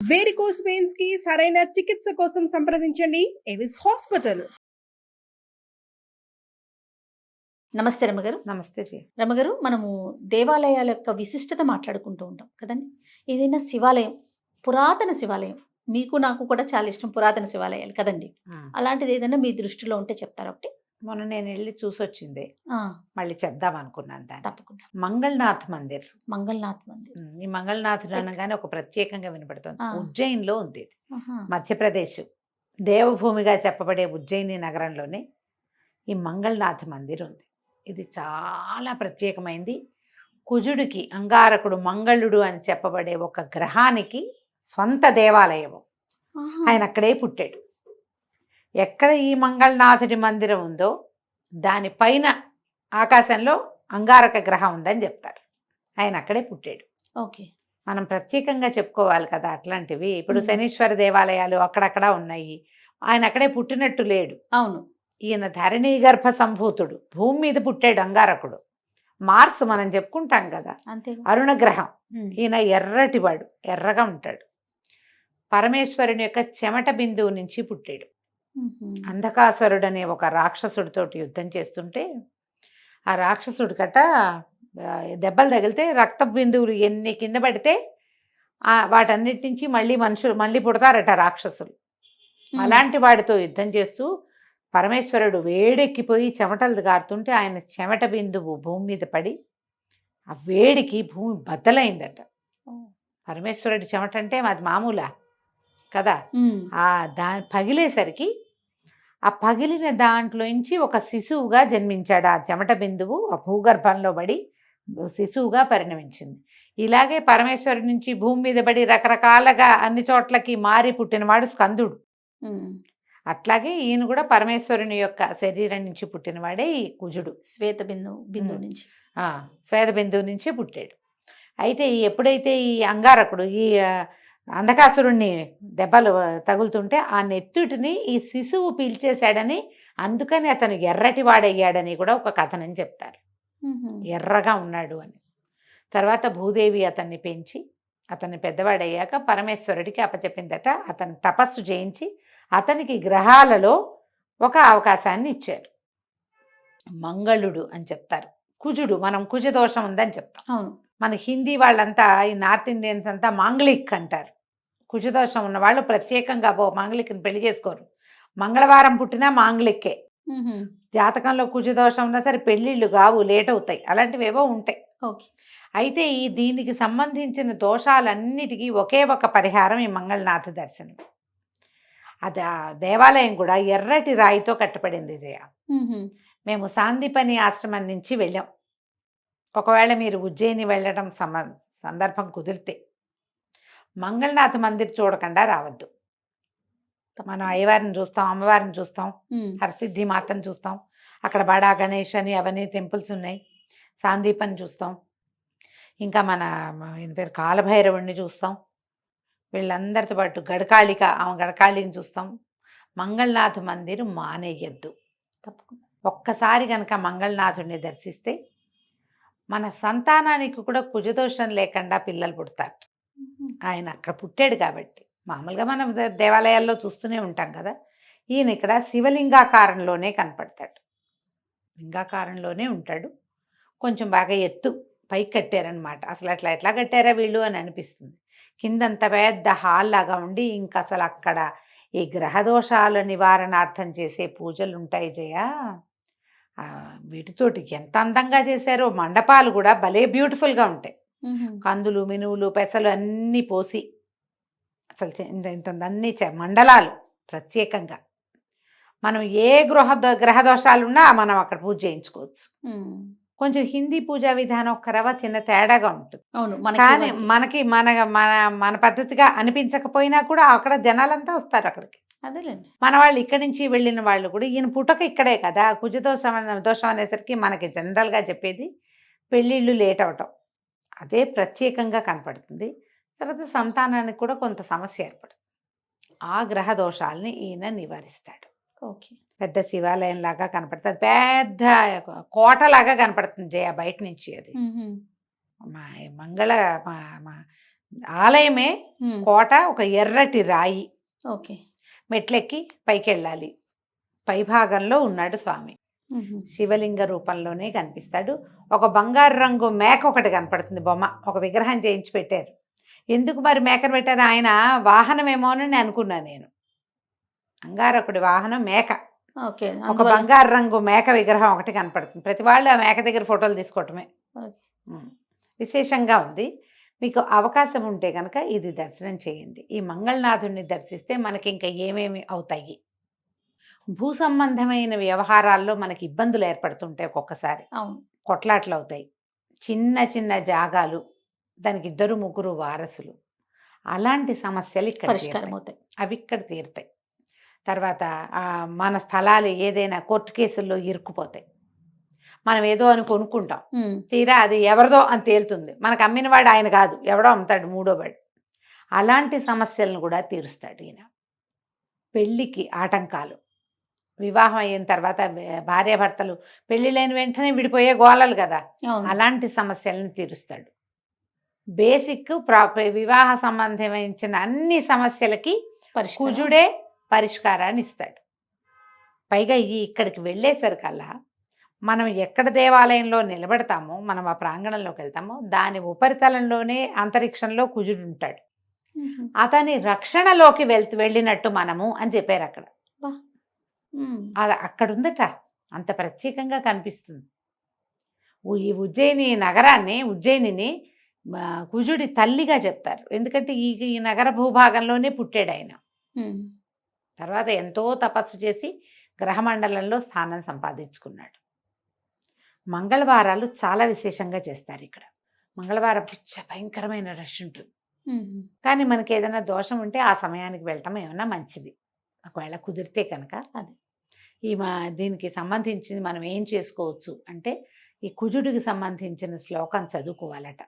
Varicose veins కి సరైన చికిత్స కోసం సంప్రదించండి ఎవిస్ హాస్పిటల్. నమస్తే రమగారు. నమస్తే జీ. రమగారు, మనము దేవాలయాల యొక్క విశిష్టత మాట్లాడుకుంటూ ఉంటాం కదండి. ఏదైనా శివాలయం, పురాతన శివాలయం, మీకు నాకు కూడా చాలా ఇష్టం పురాతన శివాలయాలు కదండి. అలాంటిది ఏదైనా మీ దృష్టిలో ఉంటే చెప్తారా ఒకటి? మొన్న నేను వెళ్ళి చూసొచ్చింది, మళ్ళీ చెప్దాం అనుకున్నాను దాన్ని. తప్పకుండా. మంగళనాథ్ మందిర్. మంగళనాథ్ మందిర్. ఈ మంగళనాథుడు అనగానే ఒక ప్రత్యేకంగా వినపడుతుంది. ఉజ్జయిన్లో ఉంది ఇది. మధ్యప్రదేశ్ దేవభూమిగా చెప్పబడే ఉజ్జయిని నగరంలోనే ఈ మంగళనాథ్ మందిర్ ఉంది. ఇది చాలా ప్రత్యేకమైంది. కుజుడికి అంగారకుడు మంగళుడు అని చెప్పబడే ఒక గ్రహానికి స్వంత దేవాలయము. ఆయన అక్కడే పుట్టాడు. ఎక్కడ ఈ మంగళనాథుడి మందిరం ఉందో దానిపైన ఆకాశంలో అంగారక గ్రహం ఉందని చెప్తారు. ఆయన అక్కడే పుట్టాడు. ఓకే. మనం ప్రత్యేకంగా చెప్పుకోవాలి కదా అట్లాంటివి. ఇప్పుడు శనీశ్వర దేవాలయాలు అక్కడక్కడ ఉన్నాయి. ఆయన అక్కడే పుట్టినట్టు లేడు. అవును. ఈయన ధరణీ గర్భ సంభూతుడు. భూమి మీద పుట్టాడు అంగారకుడు. మార్స్ మనం చెప్పుకుంటాం కదా, అంతే. అరుణ గ్రహం. ఈయన ఎర్రటివాడు, ఎర్రగా ఉంటాడు. పరమేశ్వరుని యొక్క చెమట బిందువు నుంచి పుట్టాడు. అంధకాసురుడు అనే ఒక రాక్షసుడితోటి యుద్ధం చేస్తుంటే ఆ రాక్షసుడి కట దెబ్బలు తగిలితే రక్త బిందువులు ఎన్ని కింద పడితే వాటన్నిటి నుంచి మళ్ళీ పుడతారట రాక్షసులు. అలాంటి వాడితో యుద్ధం చేస్తూ పరమేశ్వరుడు వేడెక్కిపోయి చెమటలు గారుతుంటే ఆయన చెమట బిందువు భూమి మీద పడి ఆ వేడికి భూమి బద్దలైందట. పరమేశ్వరుడి చెమట అంటే అది మామూలా కదా. పగిలేసరికి ఆ పగిలిన దాంట్లోంచి ఒక శిశువుగా జన్మించాడు. ఆ చెమట బిందువు ఆ భూగర్భంలో పడి శిశువుగా పరిణమించింది. ఇలాగే పరమేశ్వరుడి నుంచి భూమి మీద పడి రకరకాలుగా అన్ని చోట్లకి మారి పుట్టినవాడు స్కందుడు. అట్లాగే ఈయన కూడా పరమేశ్వరుని యొక్క శరీరం నుంచి పుట్టినవాడే ఈ కుజుడు. శ్వేత బిందువు నుంచి శ్వేత బిందువు నుంచే పుట్టాడు. అయితే ఎప్పుడైతే ఈ అంగారకుడు ఈ అంధకాసురుణ్ణి దెబ్బలు తగులుతుంటే ఆ నెత్తుటిని ఈ శిశువు పీల్చేశాడని, అందుకని అతను ఎర్రటి వాడయ్యాడని కూడా ఒక కథనని చెప్తారు. ఎర్రగా ఉన్నాడు అని. తర్వాత భూదేవి అతన్ని పెంచి అతన్ని పెద్దవాడయ్యాక పరమేశ్వరుడికి అప్పచెప్పిందట. అతను తపస్సు చేయించి అతనికి గ్రహాలలో ఒక అవకాశాన్ని ఇచ్చారు. మంగళుడు అని చెప్తారు. కుజుడు, మనం కుజ దోషం ఉందని చెప్తాం. అవును. మన హిందీ వాళ్ళంతా, ఈ నార్త్ ఇండియన్స్ అంతా మాంగళిక్ అంటారు. కుజదోషం ఉన్న వాళ్ళు ప్రత్యేకంగా మాంగళిక్ని పెళ్లి చేసుకోరు. మంగళవారం పుట్టినా మాంగళిక్కే. జాతకంలో కుజదోషం ఉన్నా సరే పెళ్ళిళ్ళు కావు, లేట్ అవుతాయి. అలాంటివేవో ఉంటాయి. ఓకే. అయితే దీనికి సంబంధించిన దోషాలన్నిటికీ ఒకే ఒక పరిహారం ఈ మంగళనాథ దర్శనం. అది ఆ దేవాలయం కూడా ఎర్రటి రాయితో కట్టబడింది జయ. మేము సాందీపని ఆశ్రమం నుంచి వెళ్ళాం. ఒకవేళ మీరు ఉజ్జయిని వెళ్ళడం సందర్భం కుదిరితే మంగళనాథ మందిర్ చూడకుండా రావద్దు. మనం అయ్యవారిని చూస్తాం, అమ్మవారిని చూస్తాం, హరసిద్ధి మాతను చూస్తాం, అక్కడ బడా గణేష్ అని అవన్నీ టెంపుల్స్ ఉన్నాయి. సాందీపని చూస్తాం, ఇంకా మన పేరు కాలభైరవుడిని చూస్తాం, వీళ్ళందరితో పాటు గడకాళిని చూస్తాం. మంగళనాథ మందిర్ మానేయద్దు. తప్పకుండా ఒక్కసారి కనుక మంగళనాథుడిని దర్శిస్తే మన సంతానానికి కూడా కుజదోషం లేకుండా పిల్లలు పుడతారు. ఆయన అక్కడ పుట్టాడు కాబట్టి. మామూలుగా మనం దేవాలయాల్లో చూస్తూనే ఉంటాం కదా. ఈయన ఇక్కడ శివలింగాకారంలోనే కనపడతాడు. లింగాకారంలోనే ఉంటాడు. కొంచెం బాగా ఎత్తు పైకి కట్టారనమాట. అసలు ఎట్లా కట్టారా వీళ్ళు అని అనిపిస్తుంది. కిందంత పెద్ద హాల్ లాగా ఉండి ఇంకా అసలు అక్కడ ఈ గ్రహదోషాల నివారణార్థం చేసే పూజలు ఉంటాయి జయ. వీటితోటి ఎంత అందంగా చేశారో. మండపాలు కూడా భలే బ్యూటిఫుల్గా ఉంటాయి. కందులు, మినువులు, పెసలు అన్నీ పోసి అసలు అన్ని మండలాలు ప్రత్యేకంగా. మనం ఏ గ్రహదోషాలున్నా మనం అక్కడ పూజ చేయించుకోవచ్చు. కొంచెం హిందీ పూజా విధానం ఒక రవ చిన్న తేడాగా ఉంటుంది. అవును. కానీ మనకి మన పద్ధతిగా అనిపించకపోయినా కూడా అక్కడ జనాలంతా వస్తారు అక్కడికి. అదేలేండి. మన వాళ్ళు ఇక్కడి నుంచి వెళ్ళిన వాళ్ళు కూడా ఈయన పుట్టక ఇక్కడే కదా. దోషం అనేసరికి మనకి జనరల్గా చెప్పేది పెళ్ళిళ్ళు లేట్ అవటం, అదే ప్రత్యేకంగా కనపడుతుంది. తర్వాత సంతానానికి కూడా కొంత సమస్య ఏర్పడుతుంది. ఆ గ్రహ దోషాలని ఈయన నివారిస్తాడు. ఓకే. పెద్ద శివాలయం లాగా కనపడుతుంది. పెద్ద కోటలాగా కనపడుతుంది జయ బయట నుంచి. అది మా ఆలయమే ఉమ్, కోట, ఒక ఎర్రటి రాయి, ఓకే. మెట్లెక్కి పైకి వెళ్ళాలి. పైభాగంలో ఉన్నాడు స్వామి, ఉహు, శివలింగ రూపంలోనే కనిపిస్తాడు. ఒక బంగారు రంగు మేక ఒకటి కనపడుతుంది, బొమ్మ, ఒక విగ్రహం చేయించి పెట్టారు. ఎందుకు మరి మేకను పెట్టారు? ఆయన వాహనమేమోనని అనుకున్నాను నేను. అంగారకుడి వాహనం మేక. ఓకే. ఒక అందువల్ల బంగారు రంగు మేక విగ్రహం ఒకటి కనపడుతుంది. ప్రతి వాళ్ళు ఆ మేక దగ్గర ఫోటోలు తీసుకోవటమే. ఓకే. విశేషంగా ఉంది. మీకు అవకాశం ఉంటే కనుక ఇది దర్శనం చేయండి. ఈ మంగళనాథుడిని దర్శిస్తే మనకి ఇంకా ఏమేమి అవుతాయి? భూ సంబంధమైన వ్యవహారాల్లో మనకి ఇబ్బందులు ఏర్పడుతుంటాయి. ఒక్కొక్కసారి అవును. కొట్లాట్లు అవుతాయి. చిన్న చిన్న జాగాలు, దానికి 2-3 వారసులు, అలాంటి సమస్యలు ఇక్కడ పరిష్కారం తీరుతాయి. అవుతాయి. అవి ఇక్కడ తీరుతాయి. తర్వాత మన స్థలాలు ఏదైనా కోర్టు కేసుల్లో ఇరుక్కుపోతాయి. మనం ఏదో అని కొనుక్కుంటాం, ఉమ్, తీరా అది ఎవరిదో అని తేలుతుంది. మనకు అమ్మినవాడు ఆయన కాదు, ఎవడో అమ్ముతాడు, మూడోవాడు. అలాంటి సమస్యలను కూడా తీరుస్తాడు ఈయన. పెళ్ళికి ఆటంకాలు, వివాహం అయిన తర్వాత భార్యాభర్తలు పెళ్లి లేని వెంటనే విడిపోయే గోలలు కదా, అవును. అలాంటి సమస్యలను తీరుస్తాడు. బేసిక్ వివాహ సంబంధమైన అన్ని సమస్యలకి పరిష్కారం. కుజుడే పరిష్కారాన్ని ఇస్తాడు. పైగా ఇక్కడికి వెళ్ళేసరికల్లా మనం ఎక్కడ దేవాలయంలో నిలబడతామో, మనం ఆ ప్రాంగణంలోకి వెళ్తామో, దాని ఉపరితలంలోనే అంతరిక్షంలో కుజుడు ఉంటాడు. ఉహు, అతని రక్షణలోకి వెళ్ళినట్టు మనము అని చెప్పారు అక్కడ. ఉమ్, అది అక్కడ ఉందట, అంత ప్రత్యేకంగా కనిపిస్తుంది. ఈ ఉజ్జయిని నగరాన్ని, ఉజ్జయినిని కుజుడి తల్లిగా చెప్తారు. ఎందుకంటే ఈ నగర భూభాగంలోనే పుట్టాడు ఆయన. ఉమ్, తర్వాత ఎంతో తపస్సు చేసి గ్రహమండలంలో స్థానం సంపాదించుకున్నాడు. మంగళవారాలు చాలా విశేషంగా చేస్తారు ఇక్కడ. మంగళవారం భయంకరమైన రష్ ఉంటుంది. ఉమ్, కానీ మనకి ఏదైనా దోషం ఉంటే ఆ సమయానికి వెళ్ళటం ఏమన్నా మంచిది, ఒకవేళ కుదిరితే కనుక. అది దీనికి సంబంధించింది మనం ఏం చేసుకోవచ్చు అంటే, ఈ కుజుడికి సంబంధించిన శ్లోకం చదువుకోవాలట.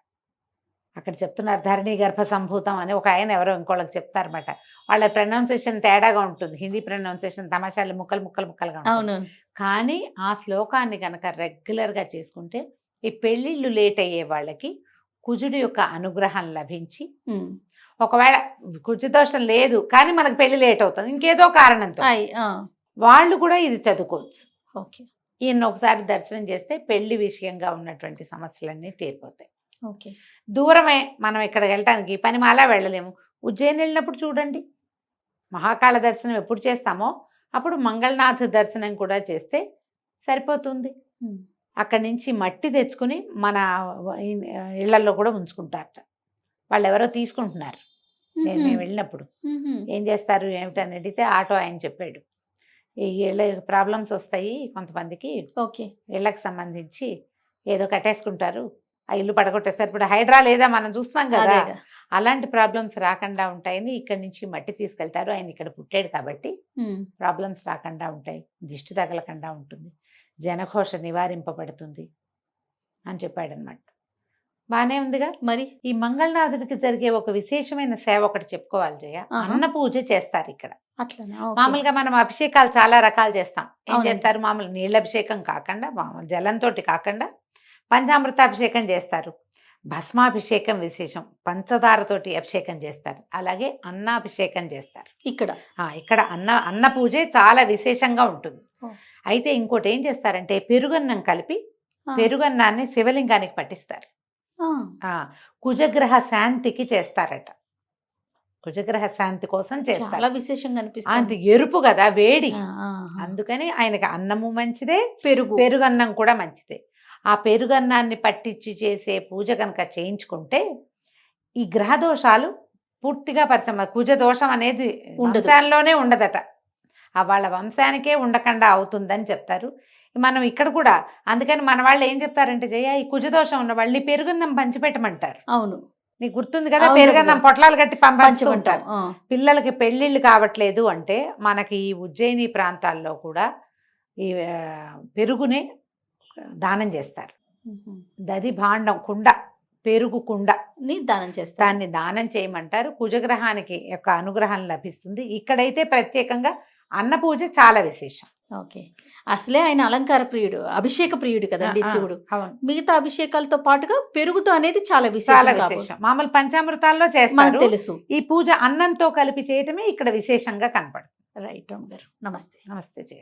అక్కడ చెప్తున్నారు, ధరణి గర్భ సంభూతం అని ఒక ఆయన ఎవరో ఇంకోళ్ళకి చెప్తారన్నమాట. వాళ్ళ ప్రొనౌన్సియేషన్ తేడాగా ఉంటుంది. హిందీ ప్రొనౌన్సియేషన్ తమాషాలు ముక్కలుగా ఉంటుంది. అవును. కానీ ఆ శ్లోకాన్ని కనుక రెగ్యులర్గా చేసుకుంటే ఈ పెళ్ళిళ్ళు లేట్ అయ్యే వాళ్ళకి కుజుడి యొక్క అనుగ్రహం లభించి, ఉమ్, ఒకవేళ కుజదోషం లేదు కానీ మనకు పెళ్లి లేట్ అవుతుంది ఇంకేదో కారణంతో, ఆ, వాళ్ళు కూడా ఇది చదువుకోవచ్చు. ఓకే. ఈయన ఒకసారి దర్శనం చేస్తే పెళ్లి విషయంగా ఉన్నటువంటి సమస్యలన్నీ తీరిపోతాయి. ఓకే. దూరమే, మనం ఇక్కడ వెళ్ళటానికి పనిమాలా వెళ్ళలేము. ఉజ్జయిని వెళ్ళినప్పుడు చూడండి, మహాకాళ దర్శనం ఎప్పుడు చేస్తామో అప్పుడు మంగళనాథ దర్శనం కూడా చేస్తే సరిపోతుంది. ఉమ్, అక్కడి నుంచి మట్టి తెచ్చుకుని మన ఇళ్లలో కూడా ఉంచుకుంటారట. వాళ్ళు ఎవరో తీసుకుంటున్నారు. మేము వెళ్ళినప్పుడు ఉహు, ఏం చేస్తారు ఏమిటని అడిగితే ఆటో ఆయన చెప్పాడు, ఈ ఇళ్ళ ప్రాబ్లమ్స్ వస్తాయి కొంతమందికి, ఓకే. ఇళ్ళకి సంబంధించి ఏదో కట్టేసుకుంటారు, ఆ ఇల్లు పడగొట్టేస్తారు. ఇప్పుడు హైడ్రా లేదా మనం చూస్తున్నాం కదా, అదేగా. అలాంటి ప్రాబ్లమ్స్ రాకుండా ఉంటాయని ఇక్కడి నుంచి మట్టి తీసుకెళ్తారు. ఆయన ఇక్కడ పుట్టాడు కాబట్టి ఉమ్, ప్రాబ్లమ్స్ రాకుండా ఉంటాయి, దిష్టి తగలకుండా ఉంటుంది, జనఘోష నివారింపబడుతుంది అని చెప్పాడనమాట. బాగానే ఉందిగా. మరి ఈ మంగళనాథుడికి జరిగే ఒక విశేషమైన సేవ ఒకటి చెప్పుకోవాలి జయ. ఆహా. అన్న పూజ చేస్తారు ఇక్కడ. అట్లనా? ఓకే. మామూలుగా మనం అభిషేకాలు చాలా రకాలు చేస్తాం. ఏం అవునండి. చేస్తారు, మామూలు నీళ్ళ అభిషేకం కాకుండా, మామూలు జలంతో కాకుండా పంచామృత అభిషేకం చేస్తారు, భస్మాభిషేకం విశేషం, పంచదారతోటి అభిషేకం చేస్తారు, అలాగే అన్నాభిషేకం చేస్తారు. ఇక్కడ అన్న పూజే చాలా విశేషంగా ఉంటుంది. ఓ. అయితే ఇంకోటి ఏం చేస్తారంటే, పెరుగన్నం కలిపి పెరుగన్నాన్ని శివలింగానికి పట్టిస్తారు. కుజగ్రహ శాంతికి చేస్తారట. కుజగ్రహ శాంతి కోసం చేస్తారు. చాలా విశేషంగా అంత అనిపిస్తుంది. ఎరుపు కదా, వేడి, ఆహా. అందుకని ఆయనకి అన్నము మంచిదే, పెరుగు పెరుగన్నం కూడా మంచిదే. ఆ పెరుగన్నాన్ని పట్టించి చేసే పూజ కనుక చేయించుకుంటే ఈ గ్రహ దోషాలు పూర్తిగా కుజ దోషం అనేది ఉండదు. వంశాల్లోనే ఉండదట, ఆ వాళ్ళ వంశానికే ఉండకుండా అవుతుందని చెప్తారు. మనం ఇక్కడ కూడా అందుకని మన వాళ్ళు ఏం చెప్తారంటే, జయ ఈ కుజదోషం ఉన్న వాళ్ళని పెరుగన్నం పంచిపెట్టమంటారు. అవును, నీకు గుర్తుంది కదా, అవును. పెరుగన్నం పొట్లాలు కట్టి పంచుకుంటారు. పంచమంటాం. పిల్లలకి పెళ్ళిళ్ళు కావట్లేదు అంటే మనకి ఈ ఉజ్జయిని ప్రాంతాల్లో కూడా ఈ పెరుగునే దానం చేస్తారు. దది భాండం కుండ, పెరుగు కుండ దానం చేస్తారు. దాన్ని దానం చేయమంటారు. కుజగ్రహానికి యొక్క అనుగ్రహం లభిస్తుంది. ఇక్కడైతే ప్రత్యేకంగా అన్న పూజ చాలా విశేషం. ఓకే. అసలే ఆయన అలంకార ప్రియుడు, అభిషేక ప్రియుడు కదండి ఆ, శివుడు. అవును, మిగతా అభిషేకాలతో పాటుగా పెరుగుతో అనేది చాలా చాలా విశేషం కాబట్టి విశేషం. మామూలు పంచామృతాల్లో మనకు చేస్తారు, తెలుసు. ఈ పూజ అన్నంతో కలిపి చేయటమే ఇక్కడ విశేషంగా కనపడుతుంది. రైట్ రమ్మ గారు, నమస్తే. నమస్తే జయ.